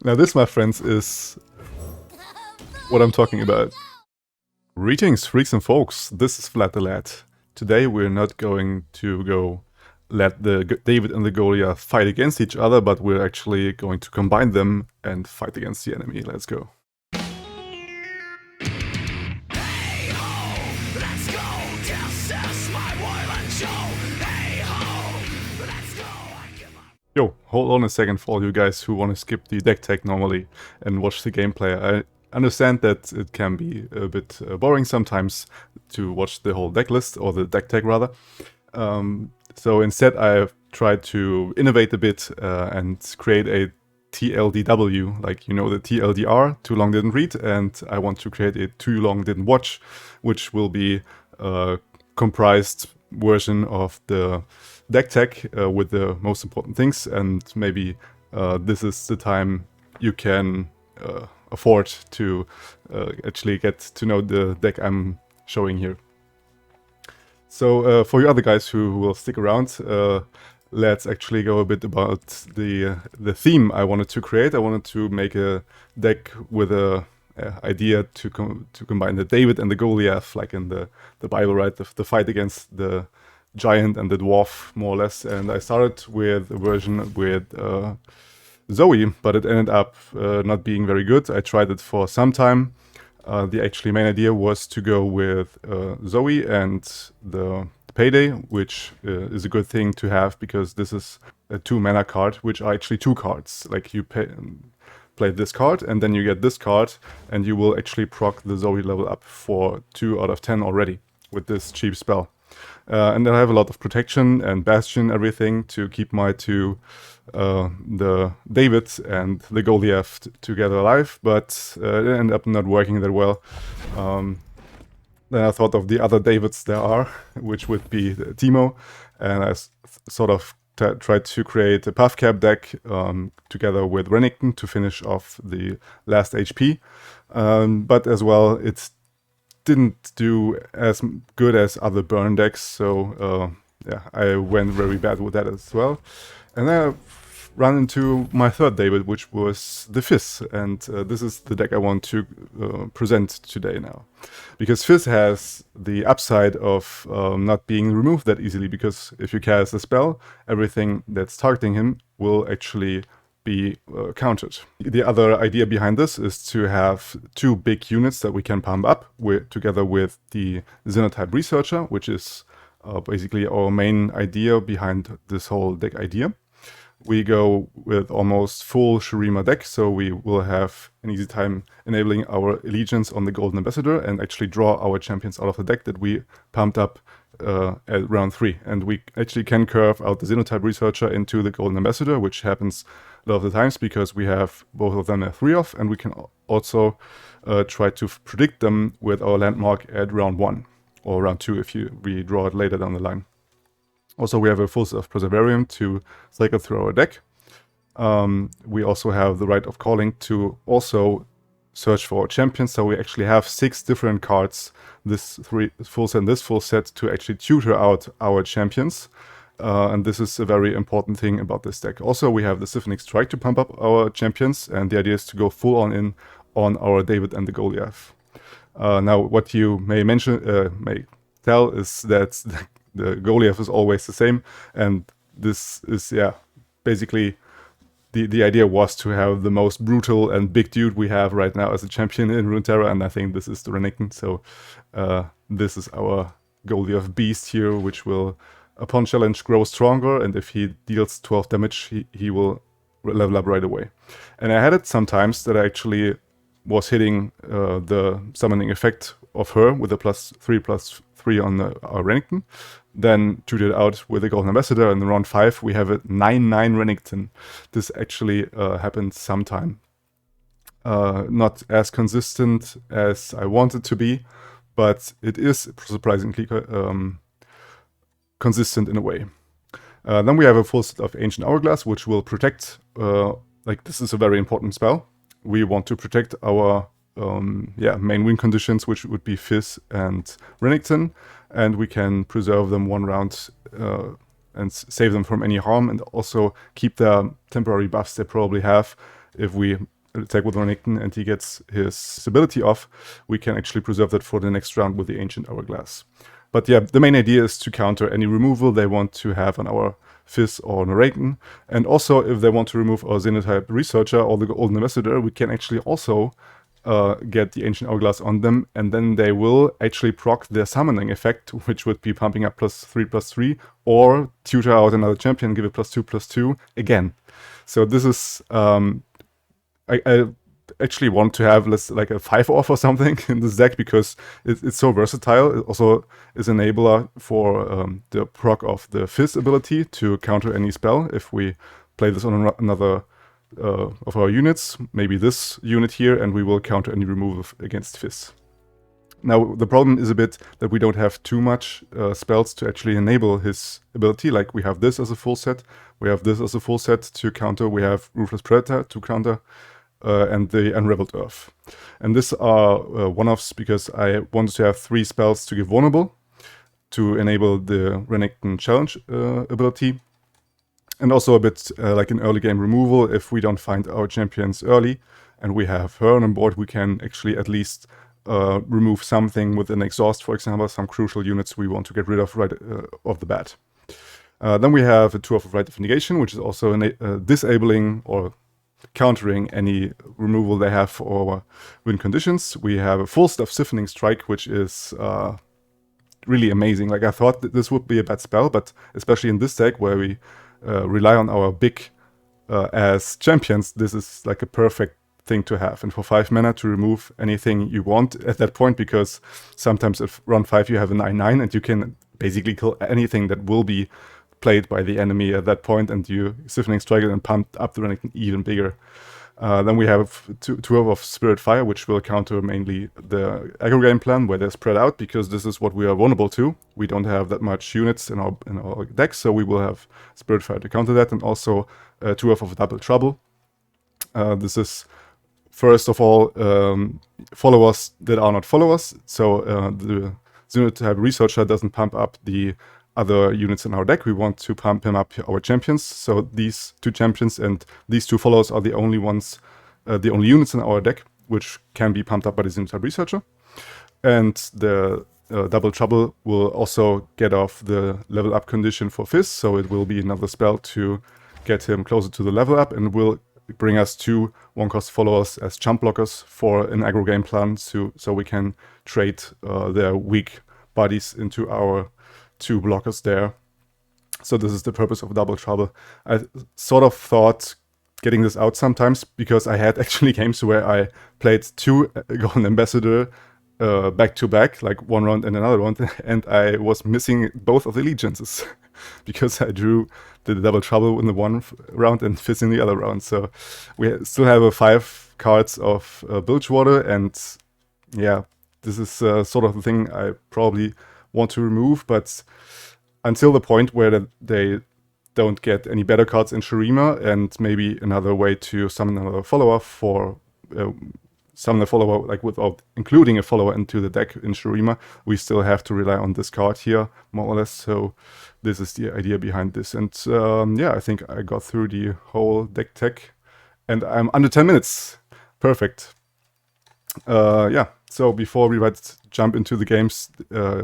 Now this, my friends, is what I'm talking about. Greetings, freaks and folks, this is Vlad the Lad. Today we're not going to let the David and the Goliath fight against each other, but we're actually going to combine them and fight against the enemy. Let's go. Yo, hold on a second for all you guys who want to skip the deck tech normally and watch the gameplay. I understand that it can be a bit boring sometimes to watch the whole deck list, or the deck tech rather. So instead I've tried to innovate a bit and create a TLDW, like, you know, the TLDR, too long didn't read, and I want to create a too long didn't watch, which will be a comprised version of the deck tech with the most important things, and maybe this is the time you can afford to actually get to know the deck I'm showing here. So for you other guys who will stick around, let's actually go a bit about the theme I wanted to create. I wanted to make a deck with a idea to combine the David and the Goliath, like in the Bible, right? The fight against the giant and the dwarf, more or less. And I started with a version with Zoe, but it ended up not being very good. I tried it for some time. The actually main idea was to go with Zoe and the Payday, which is a good thing to have because this is a 2-mana card, which are actually 2 cards. Like, you play this card and then you get this card, and you will actually proc the Zoe level up for 2 out of 10 already with this cheap spell. And then I have a lot of protection and bastion, everything to keep my two, the David and the Goliath together alive, but it ended up not working that well. Then I thought of the other Davids there are, which would be Timo, and I sort of tried to create a Puff Cap deck together with RENEKTON to finish off the last HP, but as well it didn't do as good as other burn decks, so yeah, I went very bad with that as well. And then I run into my third David, which was the FIZZ, and this is the deck I want to present today now. Because FIZZ has the upside of not being removed that easily, because if you cast a spell, everything that's targeting him will actually be countered. The other idea behind this is to have 2 big units that we can pump up together with the Xenotype Researcher, which is basically our main idea behind this whole deck idea. We go with almost full Shurima deck, so we will have an easy time enabling our allegiance on the Golden Ambassador and actually draw our champions out of the deck that we pumped up at round 3. And we actually can curve out the Xenotype Researcher into the Golden Ambassador, which happens a lot of the times because we have both of them at 3 off, and we can also try to predict them with our landmark at round 1 or round 2 if we draw it later down the line. Also, we have a full set of Preservarium to cycle through our deck. We also have the Right of Calling to also search for our champions, so we actually have 6 different cards, this full set and this full set, to actually tutor out our champions. And this is a very important thing about this deck. Also, we have the Symphonic Strike to pump up our champions, and the idea is to go full on in on our David and the Goliath. Now, what you may tell is that the Goliath is always the same, and this is, yeah, basically the idea was to have the most brutal and big dude we have right now as a champion in Runeterra, and I think this is the RENEKTON. So this is our Goliath beast here, which will, upon challenge, grow stronger, and if he deals 12 damage, he will level up right away. And I had it sometimes that I actually was hitting the summoning effect of her with a +3/+3 on our RENEKTON, then tutored out with the Golden Ambassador, and in round 5 we have a 9/9 RENEKTON. This actually happened sometime. Not as consistent as I want it to be, but it is surprisingly consistent in a way. Then we have a full set of Ancient Hourglass, which will protect, like, this is a very important spell. We want to protect our main win conditions, which would be FIZZ and RENEKTON, and we can preserve them 1 round and save them from any harm, and also keep their temporary buffs they probably have. If we attack with Renekton and he gets his ability off, we can actually preserve that for the next round with the Ancient Hourglass. But yeah, the main idea is to counter any removal they want to have on our FIZZ or Renekton. And also, if they want to remove our Xenotype Researcher or the Golden Ambassador, we can actually also get the Ancient Hourglass on them, and then they will actually proc their summoning effect, which would be pumping up +3/+3, or tutor out another champion, give it +2/+2 again. So this is, I actually want to have like a 5-off or something in this deck, because it's so versatile. It also is an enabler for the proc of the FIZZ ability to counter any spell if we play this on another of our units, maybe this unit here, and we will counter any removal against FIZZ. Now, the problem is a bit that we don't have too much spells to actually enable his ability. Like, we have this as a full set, we have this as a full set to counter, we have Ruthless Predator to counter, and the Unraveled Earth. And these are one-offs because I wanted to have 3 spells to give vulnerable to enable the Renekton challenge ability. And also a bit like an early game removal. If we don't find our champions early and we have her on board, we can actually at least remove something with an exhaust, for example, some crucial units we want to get rid of right off the bat. Then we have a 2 of Right of Negation, which is also disabling or countering any removal they have for our win conditions. We have a full stuff Siphoning Strike, which is really amazing. Like, I thought that this would be a bad spell, but especially in this deck where we rely on our big as champions, this is like a perfect thing to have. And for 5 mana to remove anything you want at that point, because sometimes if round 5 you have a 9/9 and you can basically kill anything that will be played by the enemy at that point, and you Siphoning Strike it and pump up the Renekton even bigger. Then we have two of Spirit Fire, which will counter mainly the aggro game plan, where they're spread out, because this is what we are vulnerable to. We don't have that much units in our deck, so we will have Spirit Fire to counter that, and also 2 of Double Trouble. This is, first of all, followers that are not followers, so the Xenotype Researcher doesn't pump up the other units in our deck. We want to pump him up our champions. So these 2 champions and these 2 followers are the only ones, the only units in our deck which can be pumped up by the Xenotype Researcher. And the Double Trouble will also get off the level up condition for FIZZ, so it will be another spell to get him closer to the level up, and will bring us 2 1-cost followers as jump blockers for an aggro game plan, so we can trade their weak bodies into our 2 blockers there. So this is the purpose of Double Trouble. I sort of thought getting this out sometimes, because I had actually games where I played 2 Golden Ambassador back to back, like one round and another round, and I was missing both of the allegiances because I drew the Double Trouble in the one round and FIZZ in the other round. So we still have 5 cards of Bilgewater, and yeah, this is sort of the thing I probably want to remove, but until the point where they don't get any better cards in Shurima, and maybe another way to summon another follower for summon a follower, like without including a follower into the deck in Shurima, we still have to rely on this card here, more or less. So this is the idea behind this. And yeah, I think I got through the whole deck tech, and I'm under 10 minutes. Perfect. Yeah, so before we jump into the games,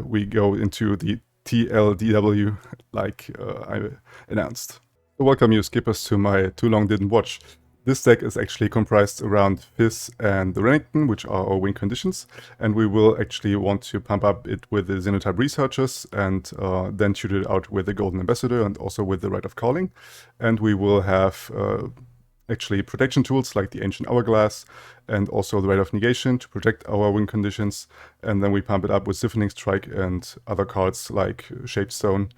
we go into the TLDW, like I announced. So welcome you skippers to my Too Long Didn't Watch. This deck is actually comprised around FIZZ and the Renekton, which are our win conditions, and we will actually want to pump up it with the Xenotype Researchers, and then shoot it out with the Golden Ambassador and also with the Rite of Calling. And we will have actually protection tools like the Ancient Hourglass and also the Rite of Negation to protect our win conditions. And then we pump it up with Siphoning Strike and other cards like Shaped Stone,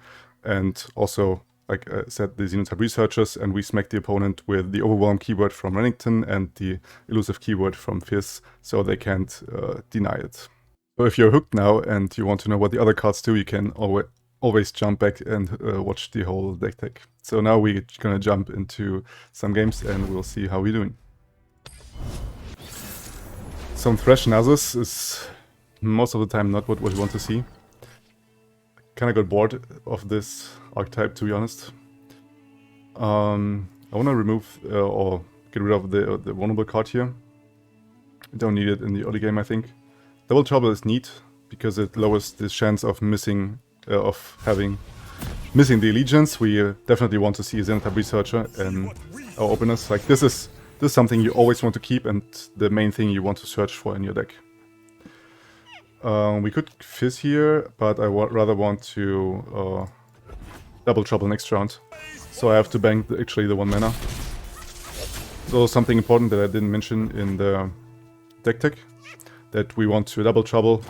and also, like I said, the Xenotype Researchers, and we smack the opponent with the Overwhelm keyword from Renekton and the Elusive keyword from FIZZ, so they can't deny it. So if you're hooked now and you want to know what the other cards do, you can always jump back and watch the whole deck tech. So now we're gonna jump into some games and we'll see how we're doing. Some Thresh Nasus is most of the time not what we want to see. Kinda got bored of this archetype, to be honest. I want to remove or get rid of the vulnerable card here. I don't need it in the early game, I think. Double Trouble is neat because it lowers the chance of missing the Allegiance. We definitely want to see a Xenotype Researcher in our openers. Like this is something you always want to keep and the main thing you want to search for in your deck. We could Fizz here, but I rather want to Double Trouble next round. So I have to bank actually the 1 mana. So something important that I didn't mention in the deck tech, that we want to Double Trouble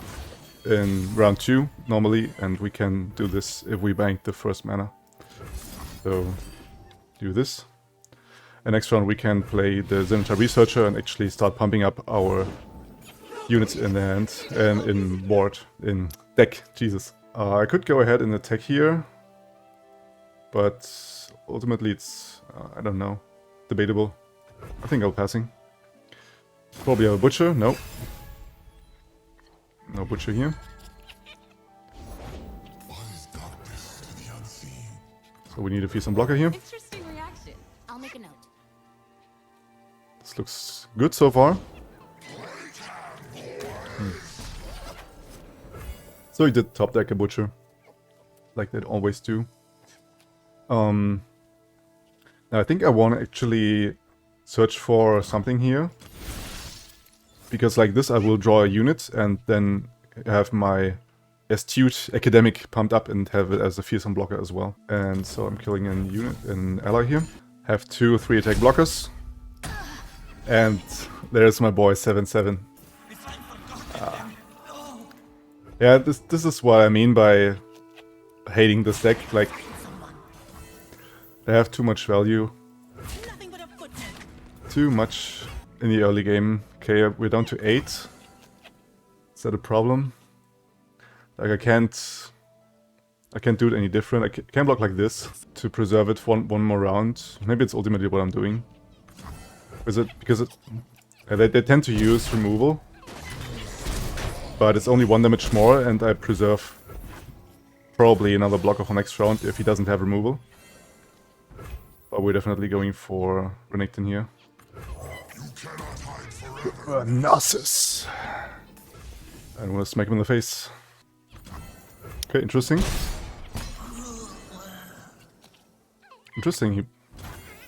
in round 2 normally, and we can do this if we bank the first mana. So do this. And next round we can play the Xenotype Researcher and actually start pumping up our units in the hand and in board, in deck, Jesus. I could go ahead and attack here, but ultimately it's, I don't know, debatable. I think I'll passing. Probably have a Butcher, no. No Butcher here. So we need a FIZZ and blocker here. Interesting reaction. I'll make a note. This looks good so far. So he did top deck a Butcher, like they always do. Now I think I want to actually search for something here, because like this I will draw a unit and then have my astute academic pumped up and have it as a fearsome blocker as well. And so I'm killing an ally here. Have 2 3 attack blockers, and there's my boy 7/7. Yeah, this is what I mean by hating this deck. Like, they have too much value. Too much in the early game. Okay, we're down to 8. Is that a problem? Like, I can't do it any different. I can block like this to preserve it for one more round. Maybe it's ultimately what I'm doing. Because they tend to use removal, but it's only 1 damage more, and I preserve probably another blocker for next round if he doesn't have removal. But we're definitely going for RENEKTON here. Narcissus! I want to smack him in the face. Okay, interesting. Interesting.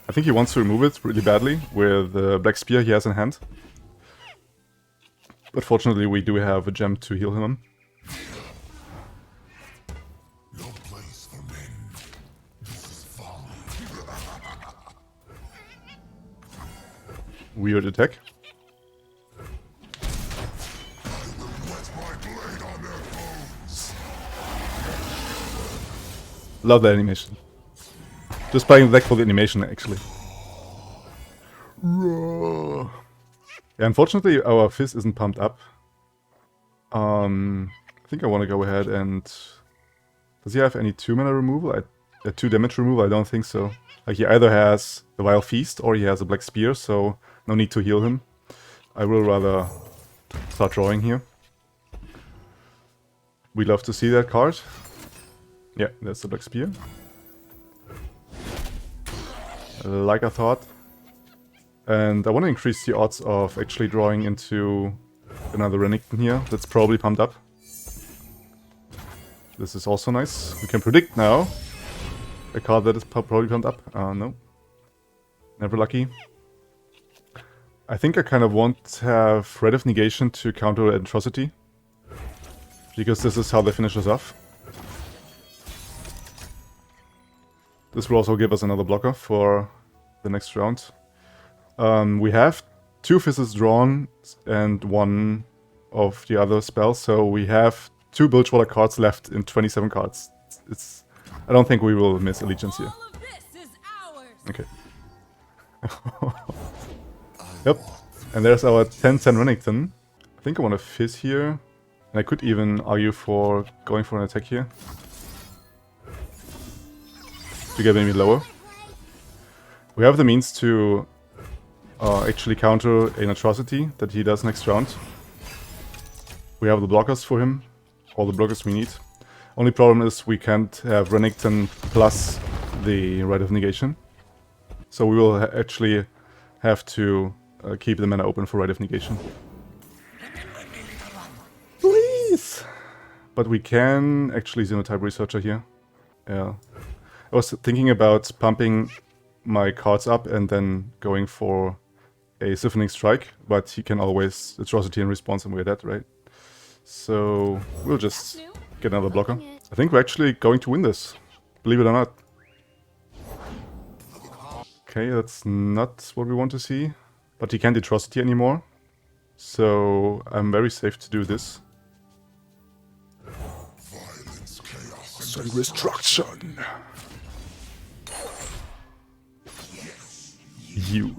I think he wants to remove it really badly with the Black Spear he has in hand. But fortunately we do have a gem to heal him. No place for men. This is folly. Weird attack. Love that animation. Just playing the deck for the animation, actually. Yeah, unfortunately, our Fizz isn't pumped up. I think I want to go ahead and... Does he have any 2 mana removal? 2 damage removal? I don't think so. Like, he either has the Wild Feast or he has a Black Spear, so no need to heal him. I will rather start drawing here. We love to see that card. Yeah, that's the Black Spear. Like I thought. And I want to increase the odds of actually drawing into another RENEKTON here. That's probably pumped up. This is also nice. We can predict now a card that is probably pumped up. No. Never lucky. I think I kind of want to have Red of Negation to counter Atrocity, because this is how they finish us off. This will also give us another blocker for the next round. We have 2 fizzes drawn and 1 of the other spells, so we have 2 Bilgewater cards left in 27 cards. I don't think we will miss Allegiance here. Okay. Yep. And there's our 10/10 RENEKTON. I think I want to Fizz here. And I could even argue for going for an attack here to get maybe lower. We have the means to actually counter an Atrocity that he does next round. We have the blockers for him, all the blockers we need. Only problem is we can't have RENEKTON plus the Rite of Negation. So we will actually have to keep the mana open for Rite of Negation. Please! But we can actually Xenotype Researcher here. Yeah. I was thinking about pumping my cards up and then going for a Siphoning Strike, but he can always Atrocity in response and we're dead, right? So we'll just get another blocker. I think we're actually going to win this, believe it or not. Okay, that's not what we want to see, but he can't Atrocity anymore, so I'm very safe to do this. Violence, chaos, And destruction. You.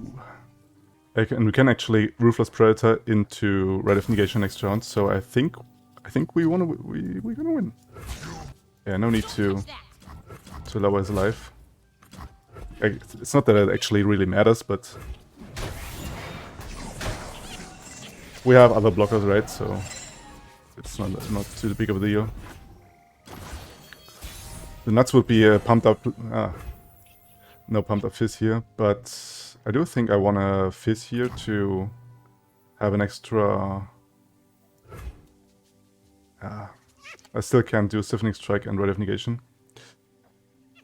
Okay, and we can actually Ruthless Predator into Rite of Negation next round, so I think we wanna we're gonna win. Yeah, no need to lower his life. It's not that it actually really matters, but we have other blockers, right? So it's not too big of a deal. The nuts would be a pumped up. No pumped up Fizz here, but I do think I want a Fizz here to have an extra... I still can't do Siphoning Strike and Rite of Negation.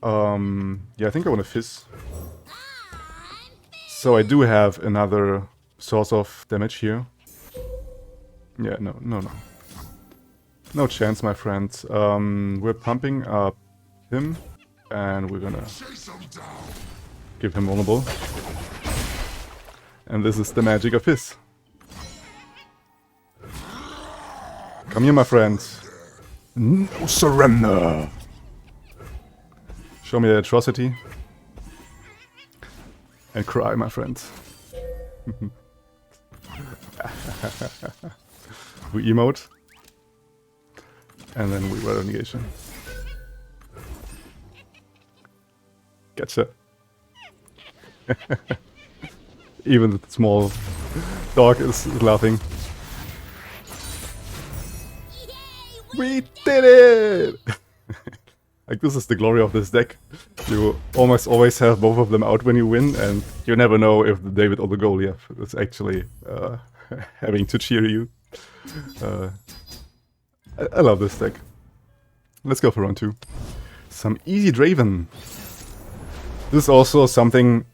Yeah, I think I want a Fizz. So I do have another source of damage here. Yeah, no. No chance, my friend. We're pumping up him, and we're gonna give him vulnerable. And this is the magic of Fizz. Come here, my friend. No surrender. Show me the atrocity. And cry, my friend. We emote. And then we Rite of Negation. Gotcha. Even the small dog is laughing. We did it! Like, this is the glory of this deck. You almost always have both of them out when you win, and you never know if the David or the Goliath is actually having to cheer you. I love this deck. Let's go for round 2. Some easy Draven. This is also something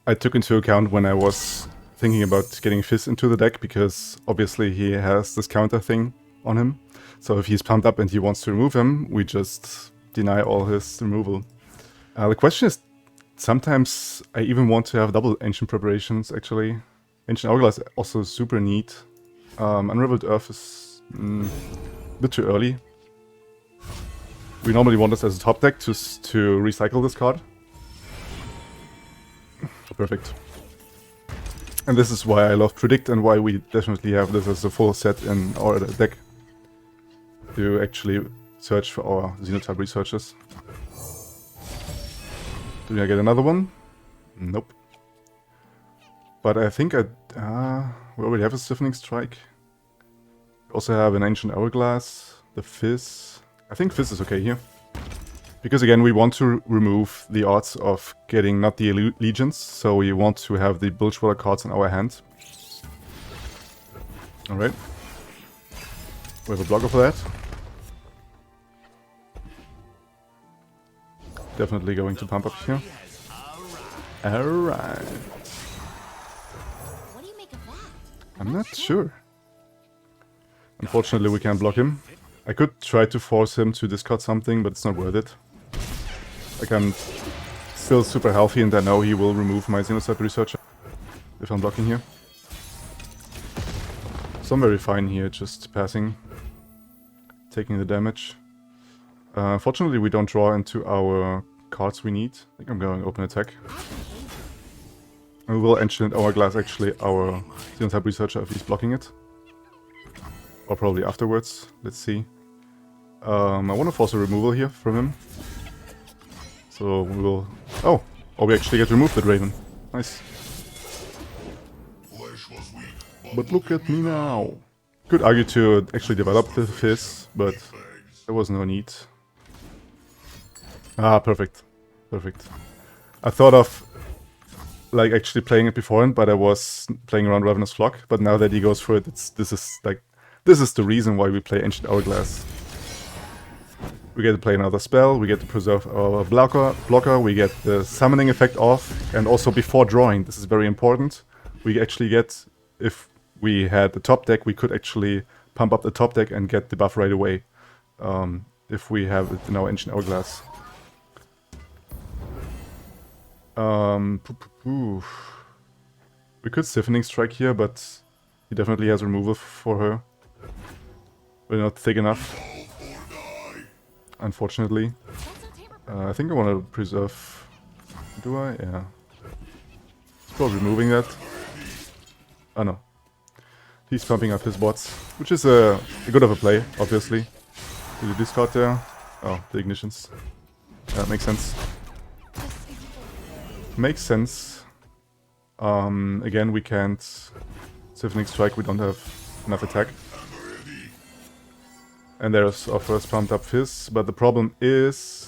I took into account when I was thinking about getting Fizz into the deck, because obviously he has this counter thing on him. So if he's pumped up and he wants to remove him, we just deny all his removal. The question is, sometimes I even want to have double Ancient Preparations, actually. Ancient Hourglass is also super neat. Unraveled Earth is a bit too early. We normally want this as a top deck to recycle this card. Perfect. And this is why I love Predict and why we definitely have this as a full set in our deck. To actually search for our Xenotype researchers. Do I get another one? Nope. But I think we already have a Siphoning Strike. We also have an Ancient Hourglass, the Fizz. I think Fizz is okay here. Because again, we want to remove the odds of getting not the Legions, so we want to have the Bilgewater cards in our hand. Alright. We have a blocker for that. Definitely going to pump up here. Alright. What do you make of that? I'm not sure. Unfortunately, we can't block him. I could try to force him to discard something, but it's not worth it. Like, I'm still super healthy and I know he will remove my Xenotype Researcher if I'm blocking here. So I'm very fine here, just passing. Taking the damage. Unfortunately, we don't draw into our cards we need. I think I'm going open attack. And we will Ancient Hourglass actually our Xenotype Researcher if he's blocking it. Or probably afterwards. Let's see. I want to force a removal here from him. So we will... Oh! Or we actually get to remove the Draven. Nice. But look at me now. Could argue to actually develop the Fizz, but there was no need. Ah, perfect. Perfect. I thought of like actually playing it beforehand, but I was playing around Ravenous Flock. But now that he goes for it, this is the reason why we play Ancient Hourglass. We get to play another spell, we get to preserve our blocker, we get the summoning effect off, and also before drawing, this is very important, we actually get, if we had the top deck, we could actually pump up the top deck and get the buff right away, if we have it in our Ancient Hourglass. We could Stiffening Strike here, but he definitely has removal for her. We're not thick enough, unfortunately. I think I want to preserve... Do I? Yeah. He's probably removing that. Oh no. He's pumping up his bots, which is a good of a play, obviously. Did you discard there? Oh, the Ignitions. That makes sense. Makes sense. Again, we can't Stiffening Strike, we don't have enough attack. And there's our first pumped up Fizz, but the problem is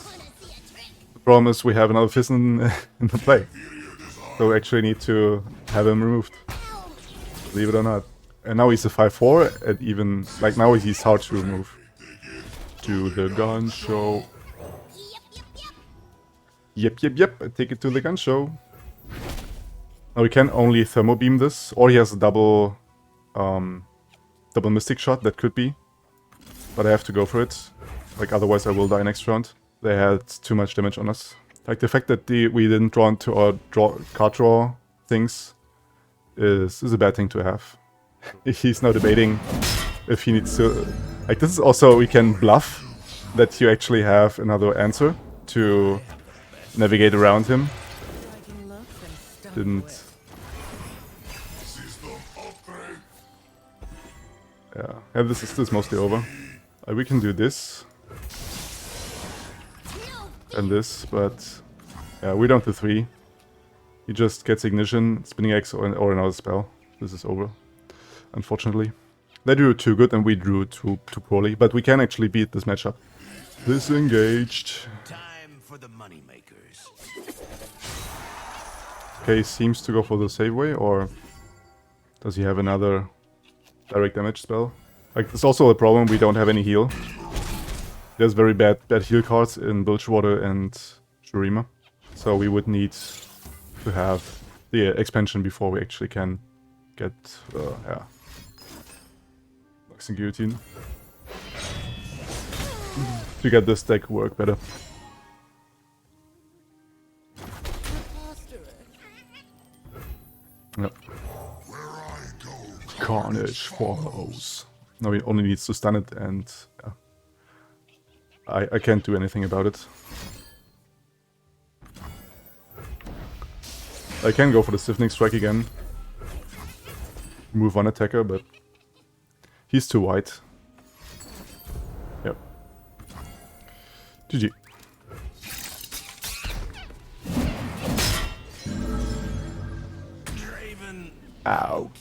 we have another Fizz in the play. So we actually need to have him removed. Believe it or not. And now he's a 5-4, and even, like now he's hard to remove. To the gun show. Yep, I take it to the gun show. Now we can only Thermo Beam this, or he has a double Mystic Shot, that could be. But I have to go for it, like otherwise I will die next round. They had too much damage on us. Like the fact that we didn't draw into our card draw things is a bad thing to have. He's now debating if he needs to... Like this is also, we can bluff that you actually have another answer to navigate around him. Didn't... Yeah, this is mostly over. We can do this. And this, but... Yeah, we don't do 3. He just gets Ignition, Spinning X, or another spell. This is over, unfortunately. They drew too good and we drew too poorly, but we can actually beat this matchup. Disengaged. Time for the money makers. Okay, seems to go for the save way, or does he have another direct damage spell? Like, there's also a problem, we don't have any heal. There's very bad heal cards in Bilgewater and Shurima. So we would need to have the expansion before we actually can get, yeah. Boxing Guillotine. To get this deck work better. Yep. Carnage follows. Now he only needs to stun it, and yeah. I can't do anything about it. I can go for the Stiffening Strike again. Move one attacker, but he's too wide. Yep. GG. Out.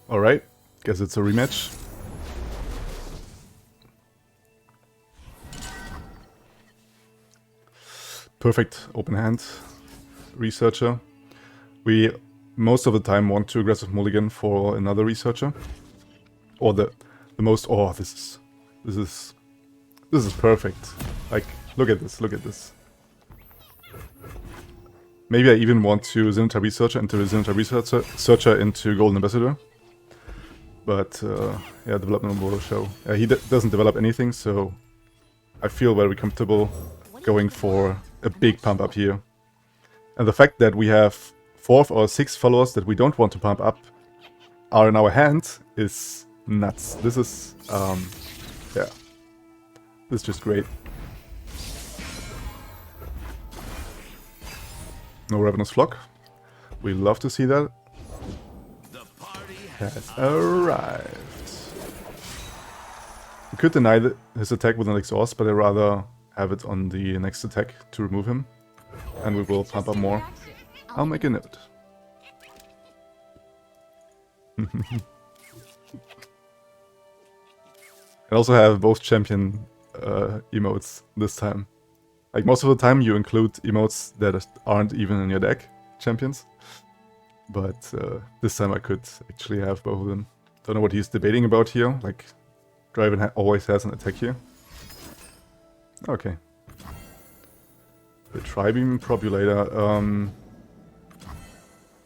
Alright, guess it's a rematch. Perfect open hand. Researcher. We most of the time want to aggressive mulligan for another researcher. Or the most... Oh, this is perfect. Like, look at this. Maybe I even want to Zenithal Researcher into Zenithal Researcher into Golden Ambassador. But, yeah, development will show. He doesn't develop anything, so I feel very comfortable going for a big pump up here. And the fact that we have 4 or 6 followers that we don't want to pump up are in our hand is nuts. This is, yeah. This is just great. No Ravenous Flock. We love to see that. The party Has arrived. We could deny his attack with an exhaust, but I'd rather have it on the next attack to remove him. And we will pump up more. I'll make a note. I also have both champion emotes this time. Like most of the time you include emotes that aren't even in your deck, champions. But this time I could actually have both of them. Don't know what he's debating about here. Like, Draven always has an attack here. Okay. The Tribeam Propulator.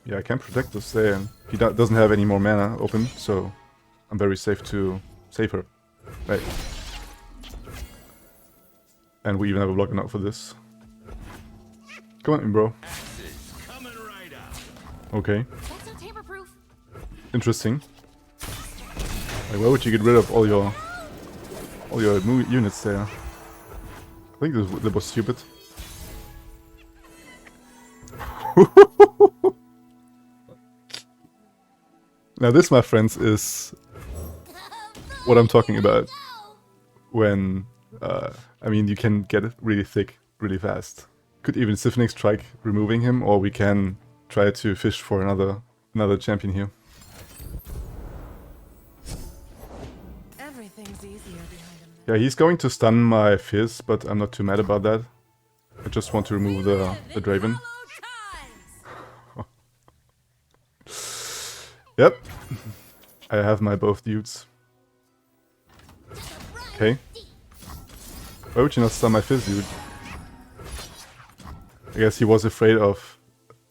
Yeah, I can protect this there. And he doesn't have any more mana open, so I'm very safe to save her. Right. And we even have a block enough for this. Come on, bro. Coming right out. Okay. That's so tamper-proof. Interesting. Like, why would you get rid of all your units there? I think that was stupid. Now this, my friends, is what I'm talking about. When, I mean, you can get it really thick, really fast. Could even Siphoning Strike removing him, or we can try to fish for another champion here. Everything's easier behind him. Yeah, he's going to stun my Fizz, but I'm not too mad about that. I just want to remove the Draven. Yep. I have my both dudes. Okay. Why would you not stun my Fizz, dude? I guess he was afraid of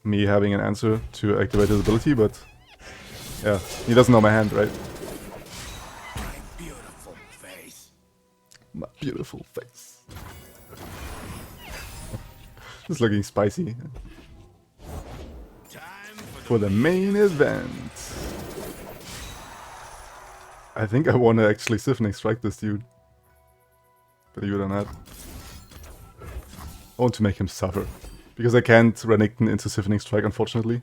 me having an answer to activate his ability, but yeah, he doesn't know my hand, right? My beautiful face. My beautiful face. This is looking spicy. Time For the main event. I think I want to actually Siphoning Strike this dude. Believe it or not. I want to make him suffer. Because I can't Renekton into Siphoning Strike, unfortunately.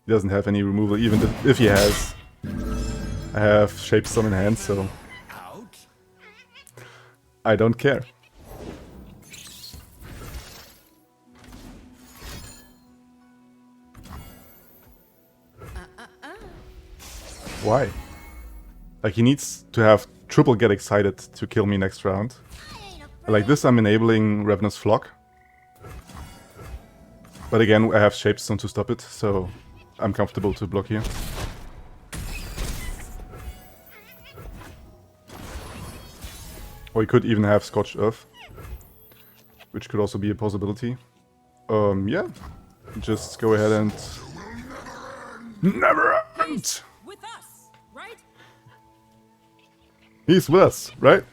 He doesn't have any removal, even if he has. I have Shapestone in hand, so out. I don't care. Why? Like, he needs to have triple get excited to kill me next round. Like this, I'm enabling Ravenous Flock. But again, I have Shapestone to stop it, so I'm comfortable to block here. Or he could even have Scorched Earth, which could also be a possibility. Yeah. Just go ahead and... Never end! With us, right? He's with us, right?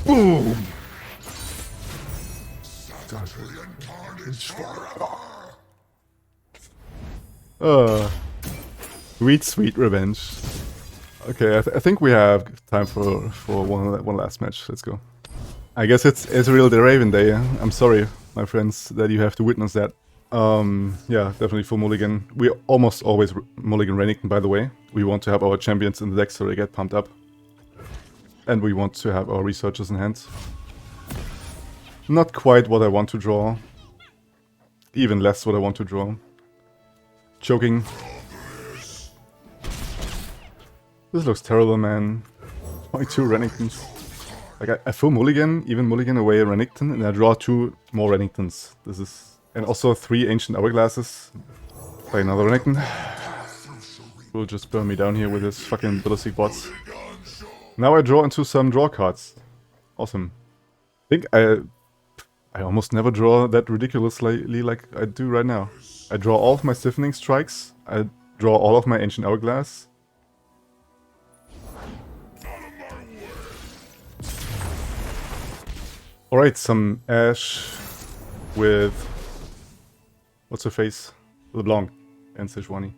Boom! Sweet, sweet revenge. Okay, I think we have time for one last match. Let's go. I guess it's Ezreal the Raven Day. I'm sorry, my friends, that you have to witness that. Yeah, definitely full mulligan. We almost always mulligan Renekton, by the way. We want to have our champions in the deck so they get pumped up. And we want to have our researchers in hand. Not quite what I want to draw. Even less what I want to draw. Choking. This looks terrible, man. Only 2 Renektons. Like, I full mulligan, even mulligan away a Renekton, and I draw 2 more Renektons. This is... And also 3 Ancient Hourglasses. Play another Renekton. Will just burn me down here with his fucking ballistic bots. Now I draw into some draw cards. Awesome. I think I almost never draw that ridiculously like I do right now. I draw all of my Siphoning Strikes. I draw all of my Ancient Hourglass. Alright, some Ash with... What's her face? LeBlanc and Sejuani.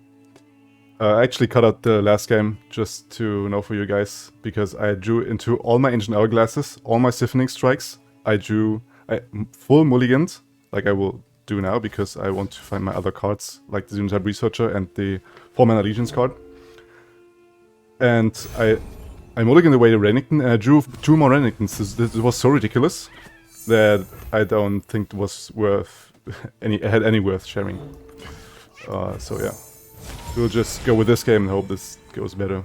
I actually cut out the last game just to know for you guys, because I drew into all my Ancient Hourglasses, all my Siphoning Strikes. I full mulligans, like I will do now, because I want to find my other cards, like the Xenotype Researcher and the 4-mana Legions card. And I mulliganed away the Renekton, and I drew 2 more Renektons. This was so ridiculous that I don't think it was worth had any worth sharing. So yeah. We'll just go with this game and hope this goes better.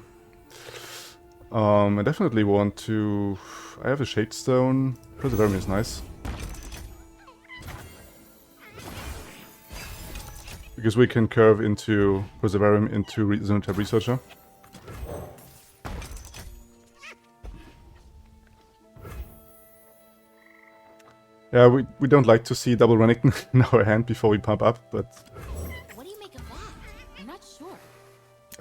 I definitely want to... I have a Shadestone. Perseverance is nice. Because we can curve into Perseverance into Runeterra Researcher. Yeah, we don't like to see double Renekton in our hand before we pump up, but... What do you make of that? I'm not sure.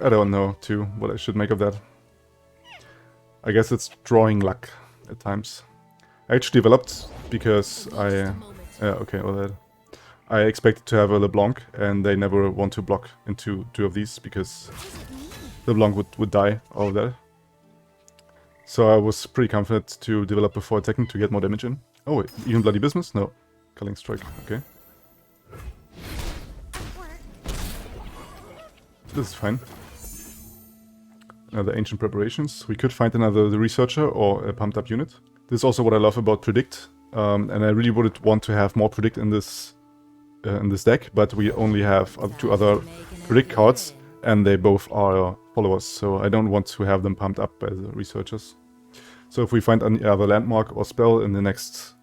I don't know, too, what I should make of that. I guess it's drawing luck at times. I actually developed because I... okay, well that... I expected to have a LeBlanc, and they never want to block into two of these, because LeBlanc would die, all of that. So I was pretty confident to develop before attacking to get more damage in. Oh wait, even Bloody Business? No. Culling Strike, okay. This is fine. Another Ancient Preparations. We could find another Researcher or a pumped up unit. This is also what I love about Predict. And I really would want to have more Predict in this deck, but we only have two other Predict cards, and they both are followers, so I don't want to have them pumped up by the Researchers. So if we find any other landmark or spell in the next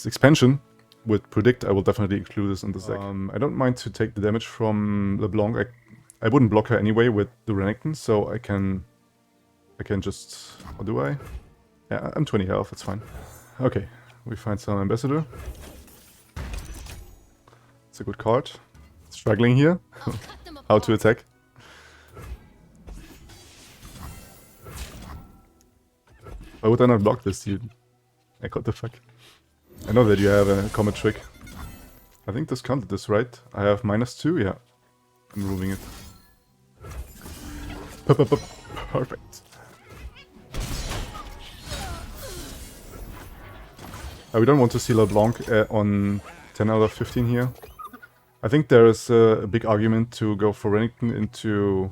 expansion with Predict, I will definitely include this in this deck. I don't mind to take the damage from LeBlanc. I wouldn't block her anyway with the Renekton, so I can just... Or do I? Yeah, I'm 20 health, that's fine. Okay, we find some Ambassador. It's a good card. Struggling here. How to attack. Why would I not block this, dude? Like, what the fuck? I know that you have a common trick. I think this counted this, right? I have -2, yeah. I'm ruling it. Perfect. We don't want to see LeBlanc on 10 out of 15 here. I think there is a big argument to go for Renekton into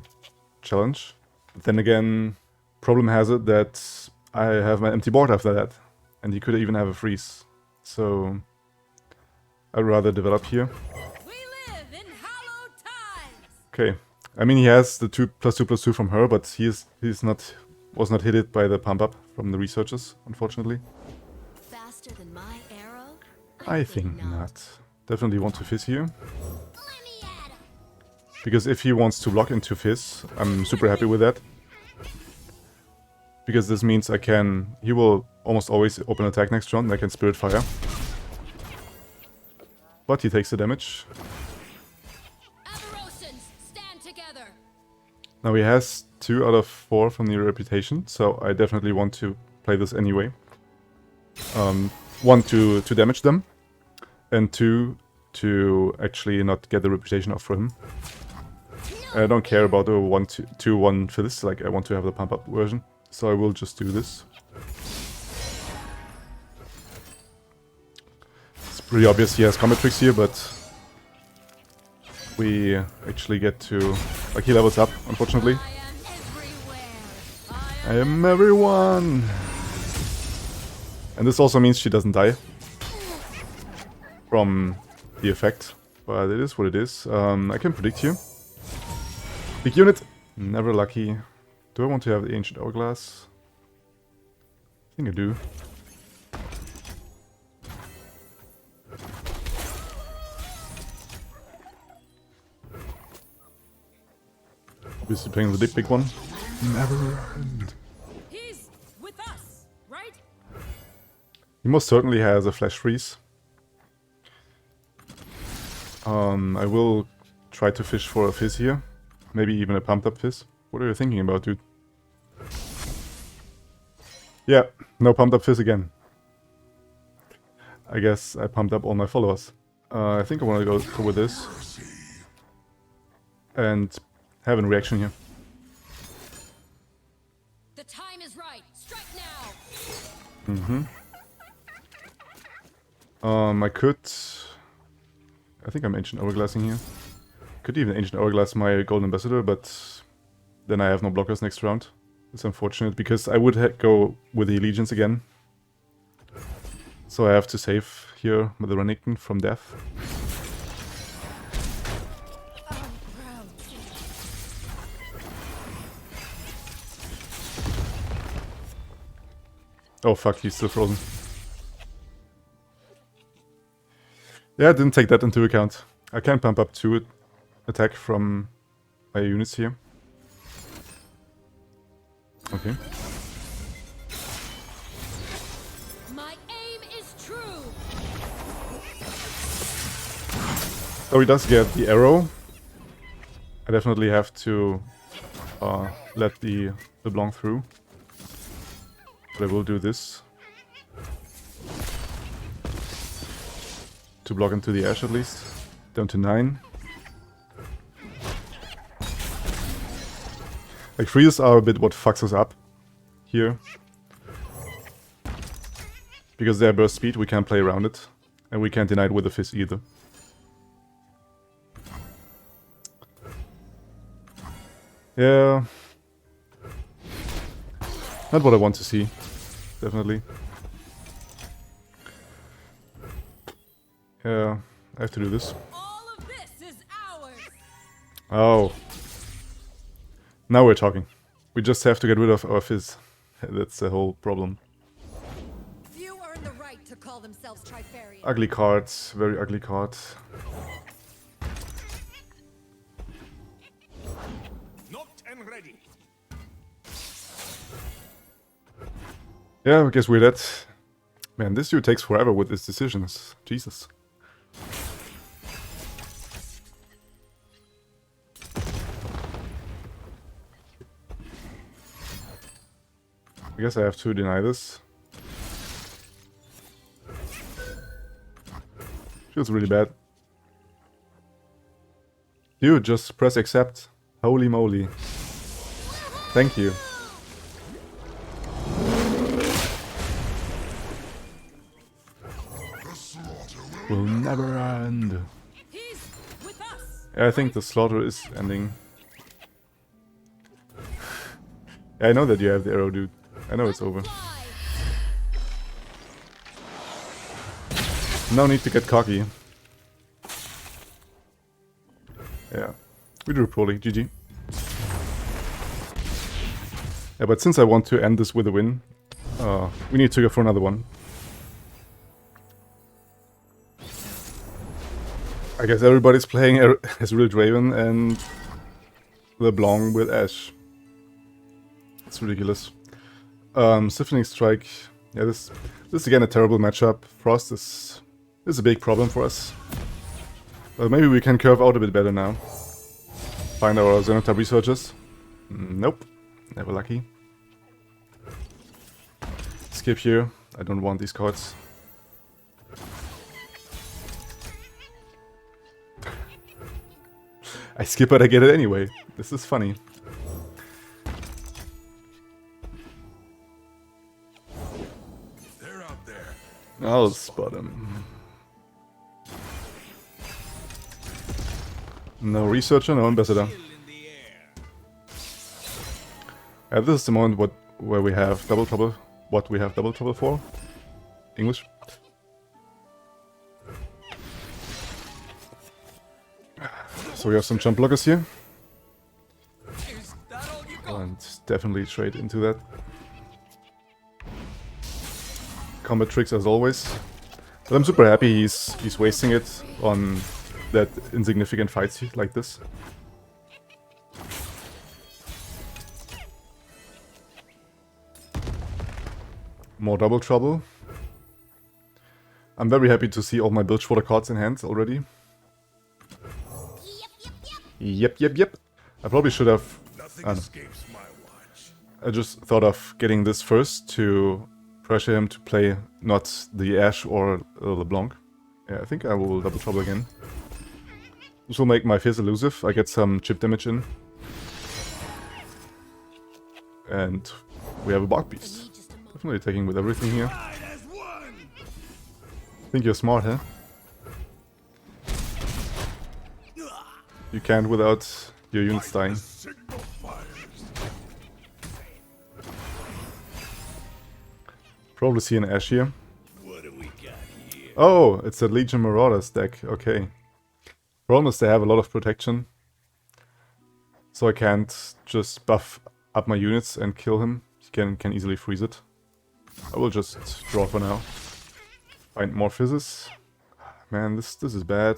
challenge. But then again, problem has it that I have my empty board after that. And he could even have a freeze. So I'd rather develop here. We live in hallowed times. Okay. I mean, he has the 2+2/+2 from her, but was not hit by the pump up from the Researchers, unfortunately. Faster than my arrow? I think not. Definitely want to Fizz here. Let me at him. Because if he wants to block into Fizz, I'm super happy with that. Because this means he will almost always open attack next round and I can Spirit Fire. But he takes the damage. Stand together. Now he has 2 out of 4 from the Reputation, so I definitely want to play this anyway. 1, to damage them, and 2, to actually not get the Reputation off for him. I don't care about the 1-2-1 Fizz, like I want to have the pump up version, so I will just do this. It's pretty obvious he has combat tricks here, but we actually get to... like, he levels up, unfortunately. I am everyone! And this also means she doesn't die from the effect, but it is what it is. I can predict here. Big unit! Never lucky. Do I want to have the Ancient Hourglass? I think I do. Obviously playing the big one. Never end. He's with us, right? He most certainly has a Flash Freeze. I will try to fish for a Fizz here. Maybe even a pumped up Fizz. What are you thinking about, dude? Yeah, no pumped up Fizz again. I guess I pumped up all my followers. I think I want to go with this. And have a reaction here. The time is right. Strike now. I could... I think I'm Ancient Hourglassing here. Could even Ancient Hourglass my Golden Ambassador, but then I have no blockers next round. It's unfortunate, because I would go with the Allegiance again. So I have to save here with the Renekton from death. Oh fuck, he's still frozen. Yeah, I didn't take that into account. I can pump up 2 attack from my units here. Okay. My aim is true. So he does get the arrow. I definitely have to let the LeBlanc through. But I will do this. To block into the Ash at least. Down to 9. Like freezes are a bit what fucks us up here. Because they're burst speed, we can't play around it. And we can't deny it with a Fizz either. Yeah. Not what I want to see. Definitely. Yeah, I have to do this. All of this is ours. Oh. Now we're talking. We just have to get rid of our Fizz. That's the whole problem. Few earn the right to call themselves Trifarian. Ugly cards, very ugly cards. Knocked and ready. Yeah, I guess we're dead. Man, this dude takes forever with his decisions. Jesus. I guess I have to deny this. Feels really bad. Dude, just press accept. Holy moly. Thank you. Will never end. He's with us. Yeah, I think the slaughter is ending. Yeah, I know that you have the arrow, dude. I know it's over. Fly. No need to get cocky. Yeah, we drew poorly. GG. Yeah, but since I want to end this with a win, we need to go for another one. I guess everybody's playing as Real Draven and LeBlanc with Ash. It's ridiculous. Siphoning Strike. Yeah, this is again a terrible matchup. Frost is a big problem for us. Maybe we can curve out a bit better now. Find our Zenithar researchers. Nope. Never lucky. Skip here. I don't want these cards. I skip but I get it anyway. This is funny. They're out there. I'll spot him. No researcher, no ambassador. Still in the air. This is the moment where we have double trouble. What we have double trouble for? English. So we have some jump blockers here. Is that all you got? And definitely trade into that. Combat tricks as always. But I'm super happy he's wasting it on that insignificant fights like this. More double trouble. I'm very happy to see all my Bilgewater cards in hand already. Yep. I probably should have... Nothing I don't know. escapes my watch. I just thought of getting this first to pressure him to play not the Ash or LeBlanc. Yeah, I think I will double trouble again. This will make my Fizz elusive. I get some chip damage in. And we have a Bark Beast. Definitely attacking with everything here. Right as one. Think you're smart, huh? You can't without your units dying. Signal fires. Probably see an Ash here. What do we got here? Oh, it's a Legion Marauders deck. Okay. Problem is they have a lot of protection. So I can't just buff up my units and kill him. He can easily freeze it. I will just draw for now. Find more fizzes. Man, this is bad.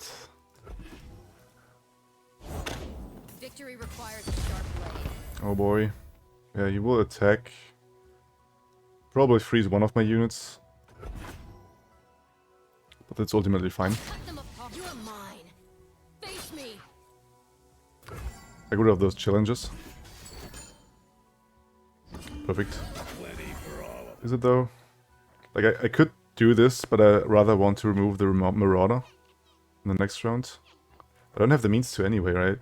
Victory requires a sharp blade. Oh boy. Yeah, he will attack. Probably freeze one of my units. But that's ultimately fine. Cut them apart. You are mine. Face me. I get rid of those challenges. Perfect. Plenty for all of Is it though? Like I could do this, but I rather want to remove the Marauder in the next round. I don't have the means to anyway, right?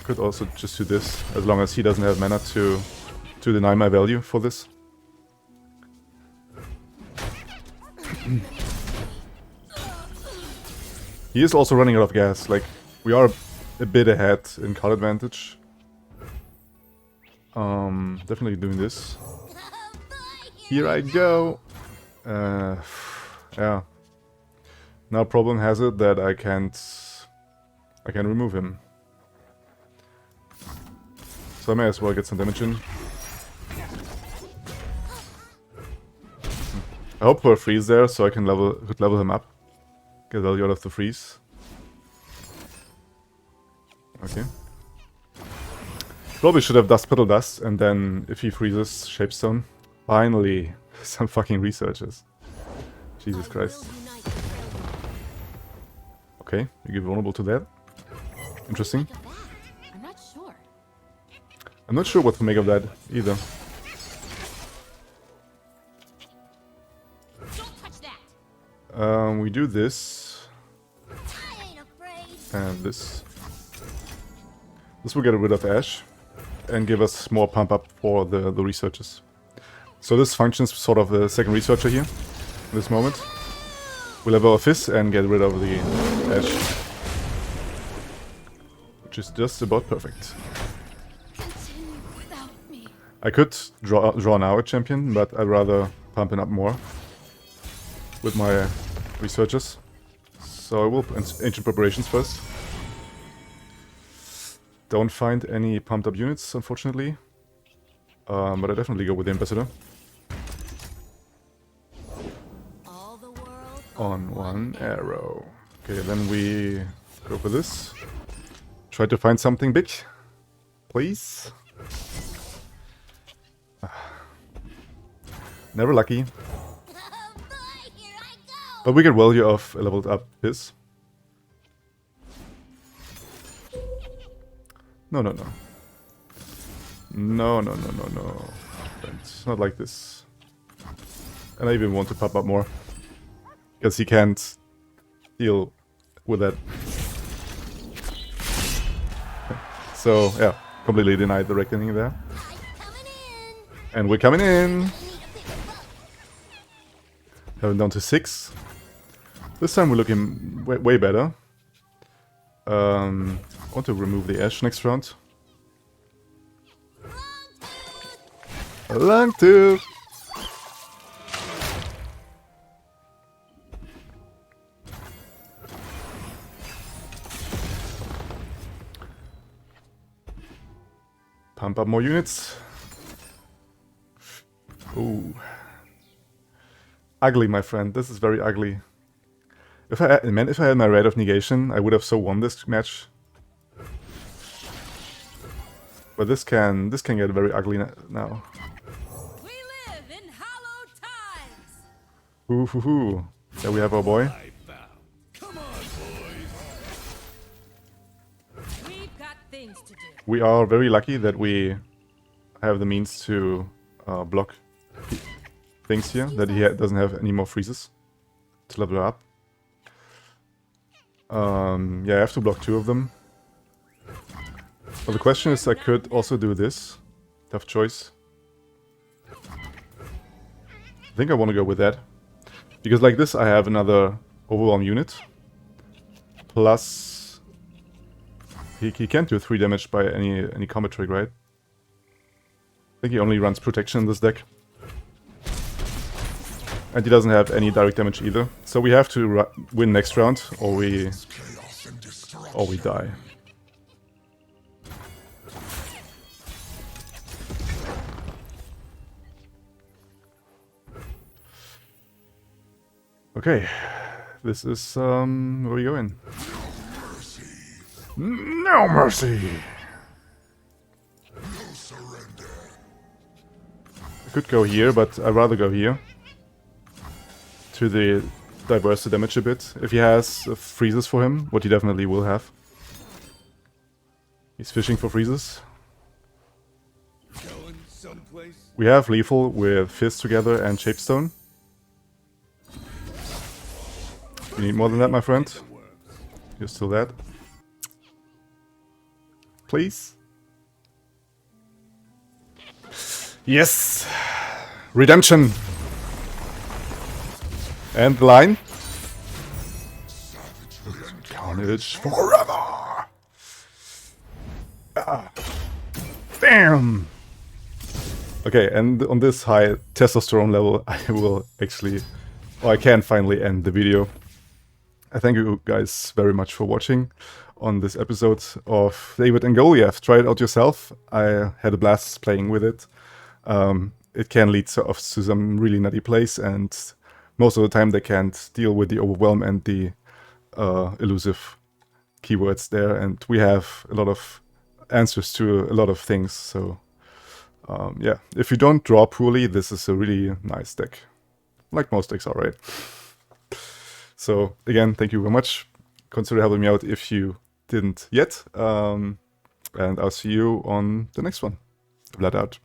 Could also just do this, as long as he doesn't have mana to deny my value for this. He is also running out of gas, like, we are a bit ahead in card advantage. Definitely doing this. Here I go! Yeah. Now problem has it that I can remove him. So I may as well get some damage in. I hope for a freeze there, so I can level him up. Get value out of the freeze. Okay. Probably should have Dust Petal Dust, and then if he freezes, Shapestone. Finally, some fucking researchers. Jesus Christ. Okay, you get vulnerable to that. Interesting. I'm not sure. I'm not sure what to make of that either. Don't touch that. We do this I ain't afraid. and this. This will get rid of Ash and give us more pump up for the researchers. So this functions sort of a second researcher here in this moment. We'll have our Fizz and get rid of the Ash, which is just about perfect. Continue without me. I could draw now a champion, but I'd rather pump it up more with my researchers. So I will Ancient Preparations first. Don't find any pumped up units, unfortunately. But I definitely go with the Ambassador. All the world. On one arrow. Okay, then we go for this. Try to find something big. Please. Never lucky. Oh boy, here I go. But we get value of a leveled up Fizz. No, no, no. No, no, no, no, no. It's not like this. And I even want to pop up more. Because he can't deal with that. So, yeah. Completely denied the reckoning there. I'm coming in. And we're coming in. Need a bigger boat. Have him down to 6. This time we're looking way better. I want to remove the Ash next round. Long tooth! Pump up more units. Ooh. Ugly, my friend. This is very ugly. If I had my Rite of Negation, I would have so won this match. But this can get very ugly now. We live in hallowed times. Hoo hoo hoo. There we have our boy. I found. Come on, boys. We've got things to do. We are very lucky that we have the means to block things here, that he doesn't have any more freezes to level up. Yeah, I have to block 2 of them. But the question is, I could also do this. Tough choice. I think I want to go with that. Because like this, I have another overwhelm unit. Plus, he can't do 3 damage by any combat trick, right? I think he only runs protection in this deck. And he doesn't have any direct damage either. So we have to win next round, or we Chaos and destruction. die. Okay, this is where we go in. No mercy. I could go here, but I'd rather go here to diverse the damage a bit. If he has freezes for him, what he definitely will have. He's fishing for freezes. Going someplace? We have lethal with Fizz together and Shapestone. You need more than that, my friend. You're still dead. Please. Yes! Redemption! And the line. Carnage forever! Ah. Bam! Okay, and on this high testosterone level, I will actually... or I can finally end the video. I thank you guys very much for watching on this episode of David and Goliath. Try it out yourself. I had a blast playing with it. It can lead to some really nutty plays, and most of the time they can't deal with the overwhelm and the elusive keywords there, and we have a lot of answers to a lot of things, so yeah, if you don't draw poorly, this is a really nice deck. Like most decks are, right? So again, thank you very much. Consider helping me out if you didn't yet, and I'll see you on the next one. Vlad out.